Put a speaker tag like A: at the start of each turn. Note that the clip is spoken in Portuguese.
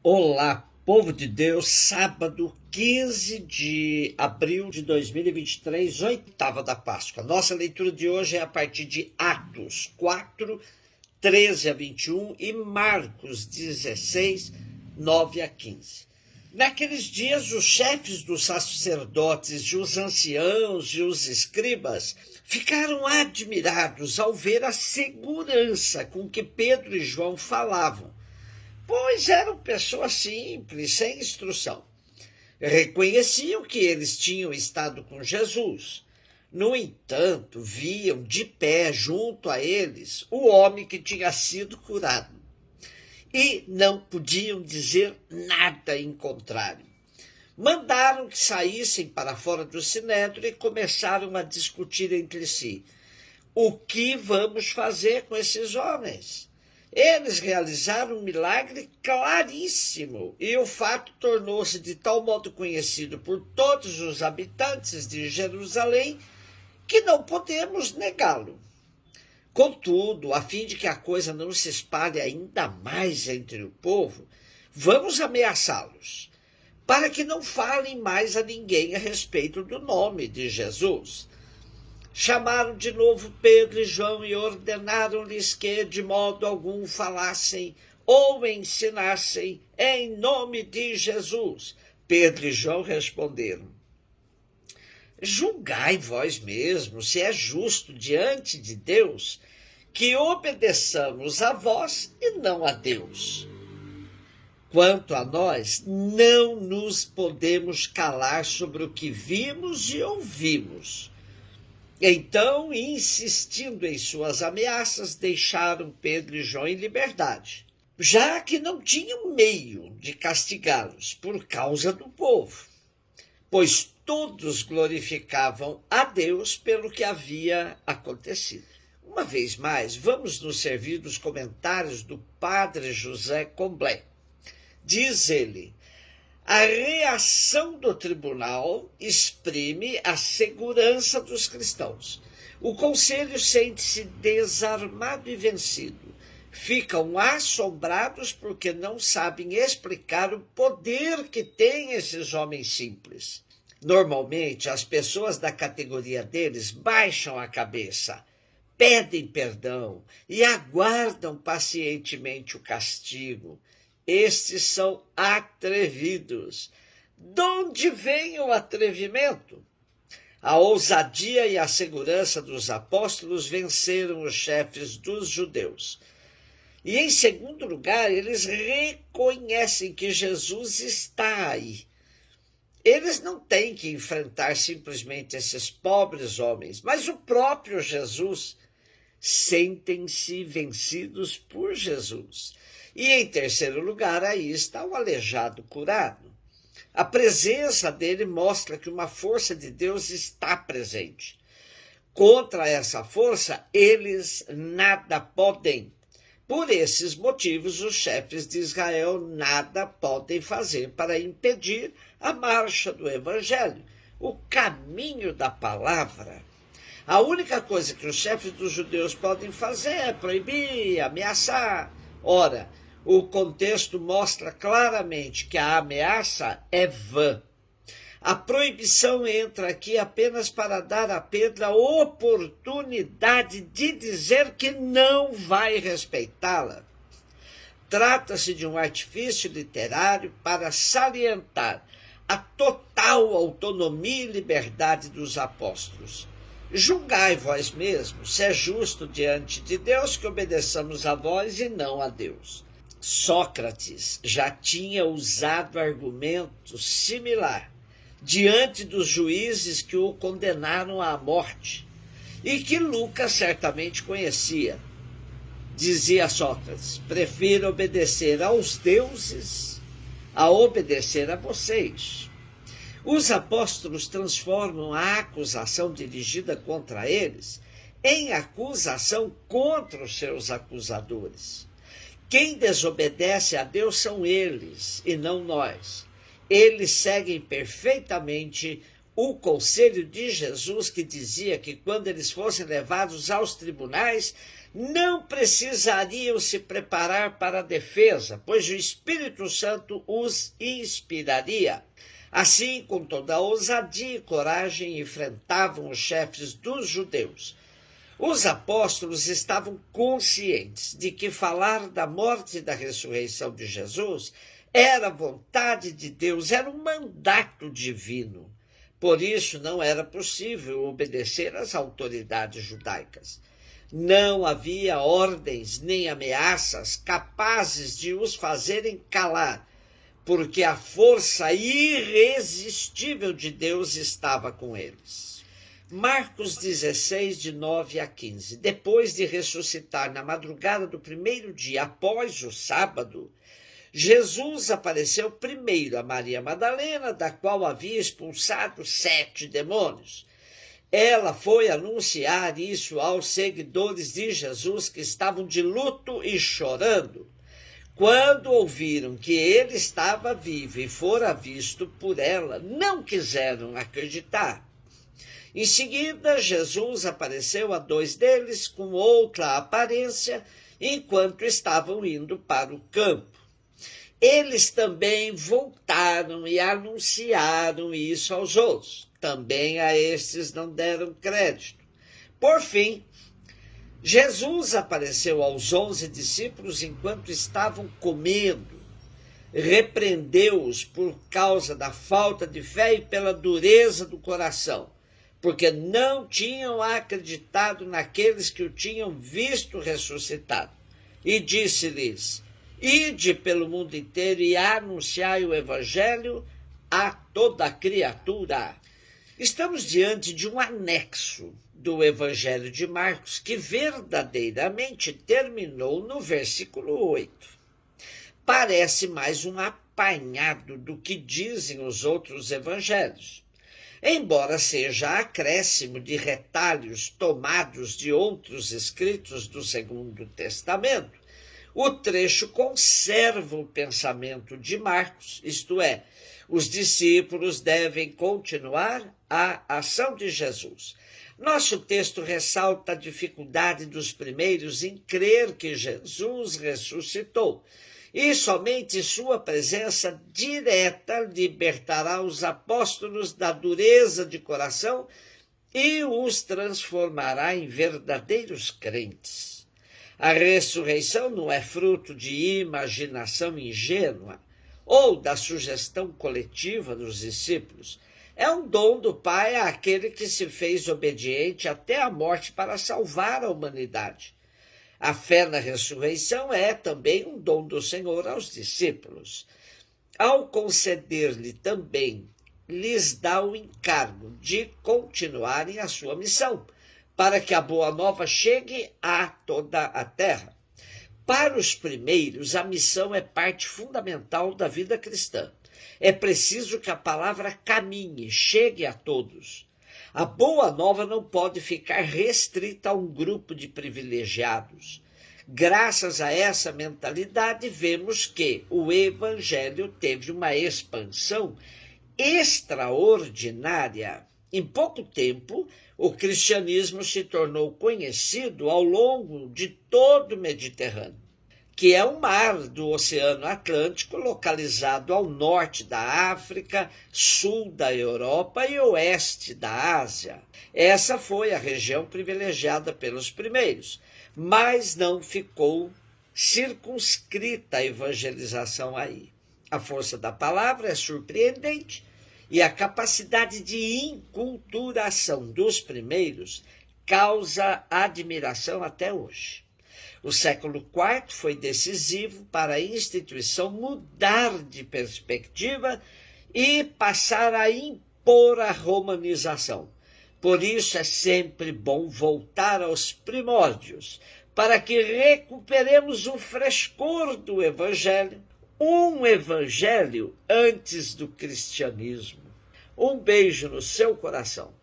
A: Olá, povo de Deus, sábado 15 de abril de 2023, oitava da Páscoa. Nossa leitura de hoje é a partir de Atos 4, 13 a 21 e Marcos 16, 9 a 15. Naqueles dias, os chefes dos sacerdotes e os anciãos e os escribas ficaram admirados ao ver a segurança com que Pedro e João falavam, pois eram pessoas simples, sem instrução. Reconheciam que eles tinham estado com Jesus. No entanto, viam de pé junto a eles o homem que tinha sido curado. E não podiam dizer nada em contrário. Mandaram que saíssem para fora do sinédrio e começaram a discutir entre si. O que vamos fazer com esses homens? Eles realizaram um milagre claríssimo e o fato tornou-se de tal modo conhecido por todos os habitantes de Jerusalém que não podemos negá-lo. Contudo, a fim de que a coisa não se espalhe ainda mais entre o povo, vamos ameaçá-los, para que não falem mais a ninguém a respeito do nome de Jesus. Chamaram de novo Pedro e João e ordenaram-lhes que de modo algum falassem ou ensinassem em nome de Jesus. Pedro e João responderam: julgai vós mesmos se é justo diante de Deus que obedeçamos a vós e não a Deus. Quanto a nós, não nos podemos calar sobre o que vimos e ouvimos. Então, insistindo em suas ameaças, deixaram Pedro e João em liberdade, já que não tinham meio de castigá-los por causa do povo, pois todos glorificavam a Deus pelo que havia acontecido. Uma vez mais, vamos nos servir dos comentários do padre José Comblet. Diz ele: a reação do tribunal exprime a segurança dos cristãos. O conselho sente-se desarmado e vencido. Ficam assombrados porque não sabem explicar o poder que têm esses homens simples. Normalmente, as pessoas da categoria deles baixam a cabeça, pedem perdão e aguardam pacientemente o castigo. Estes são atrevidos. De onde vem o atrevimento? A ousadia e a segurança dos apóstolos venceram os chefes dos judeus. E, em segundo lugar, eles reconhecem que Jesus está aí. Eles não têm que enfrentar simplesmente esses pobres homens, mas o próprio Jesus. Sentem-se vencidos por Jesus. E, em terceiro lugar, aí está o aleijado curado. A presença dele mostra que uma força de Deus está presente. Contra essa força, eles nada podem. Por esses motivos, os chefes de Israel nada podem fazer para impedir a marcha do Evangelho, o caminho da palavra. A única coisa que os chefes dos judeus podem fazer é proibir, ameaçar. Ora, o contexto mostra claramente que a ameaça é vã. A proibição entra aqui apenas para dar a Pedro a oportunidade de dizer que não vai respeitá-la. Trata-se de um artifício literário para salientar a total autonomia e liberdade dos apóstolos. Julgai vós mesmos se é justo diante de Deus que obedeçamos a vós e não a Deus. Sócrates já tinha usado argumento similar diante dos juízes que o condenaram à morte e que Lucas certamente conhecia. Dizia Sócrates: prefiro obedecer aos deuses a obedecer a vocês. Os apóstolos transformam a acusação dirigida contra eles em acusação contra os seus acusadores. Quem desobedece a Deus são eles e não nós. Eles seguem perfeitamente o conselho de Jesus, que dizia que quando eles fossem levados aos tribunais, não precisariam se preparar para a defesa, pois o Espírito Santo os inspiraria. Assim, com toda a ousadia e coragem, enfrentavam os chefes dos judeus. Os apóstolos estavam conscientes de que falar da morte e da ressurreição de Jesus era vontade de Deus, era um mandato divino. Por isso, não era possível obedecer às autoridades judaicas. Não havia ordens nem ameaças capazes de os fazerem calar, porque a força irresistível de Deus estava com eles. Marcos 16, de 9 a 15. Depois de ressuscitar na madrugada do primeiro dia após o sábado, Jesus apareceu primeiro a Maria Madalena, da qual havia expulsado 7 demônios. Ela foi anunciar isso aos seguidores de Jesus que estavam de luto e chorando. Quando ouviram que ele estava vivo e fora visto por ela, não quiseram acreditar. Em seguida, Jesus apareceu a 2 deles com outra aparência, enquanto estavam indo para o campo. Eles também voltaram e anunciaram isso aos outros. Também a estes não deram crédito. Por fim, Jesus apareceu aos 11 discípulos enquanto estavam comendo. Repreendeu-os por causa da falta de fé e pela dureza do coração, porque não tinham acreditado naqueles que o tinham visto ressuscitado. E disse-lhes: ide pelo mundo inteiro e anunciai o evangelho a toda criatura. Estamos diante de um anexo do Evangelho de Marcos que verdadeiramente terminou no versículo 8. Parece mais um apanhado do que dizem os outros evangelhos, embora seja acréscimo de retalhos tomados de outros escritos do Segundo Testamento. O trecho conserva o pensamento de Marcos, isto é, os discípulos devem continuar a ação de Jesus. Nosso texto ressalta a dificuldade dos primeiros em crer que Jesus ressuscitou, e somente sua presença direta libertará os apóstolos da dureza de coração e os transformará em verdadeiros crentes. A ressurreição não é fruto de imaginação ingênua ou da sugestão coletiva dos discípulos. É um dom do Pai àquele que se fez obediente até a morte para salvar a humanidade. A fé na ressurreição é também um dom do Senhor aos discípulos. Ao conceder-lhe também, lhes dá o encargo de continuarem a sua missão, para que a boa nova chegue a toda a terra. Para os primeiros, a missão é parte fundamental da vida cristã. É preciso que a palavra caminhe, chegue a todos. A boa nova não pode ficar restrita a um grupo de privilegiados. Graças a essa mentalidade, vemos que o Evangelho teve uma expansão extraordinária. Em pouco tempo, o cristianismo se tornou conhecido ao longo de todo o Mediterrâneo, que é um mar do Oceano Atlântico localizado ao norte da África, sul da Europa e oeste da Ásia. Essa foi a região privilegiada pelos primeiros, mas não ficou circunscrita a evangelização aí. A força da palavra é surpreendente e a capacidade de inculturação dos primeiros causa admiração até hoje. O século IV foi decisivo para a instituição mudar de perspectiva e passar a impor a romanização. Por isso é sempre bom voltar aos primórdios, para que recuperemos o frescor do Evangelho, um Evangelho antes do cristianismo. Um beijo no seu coração.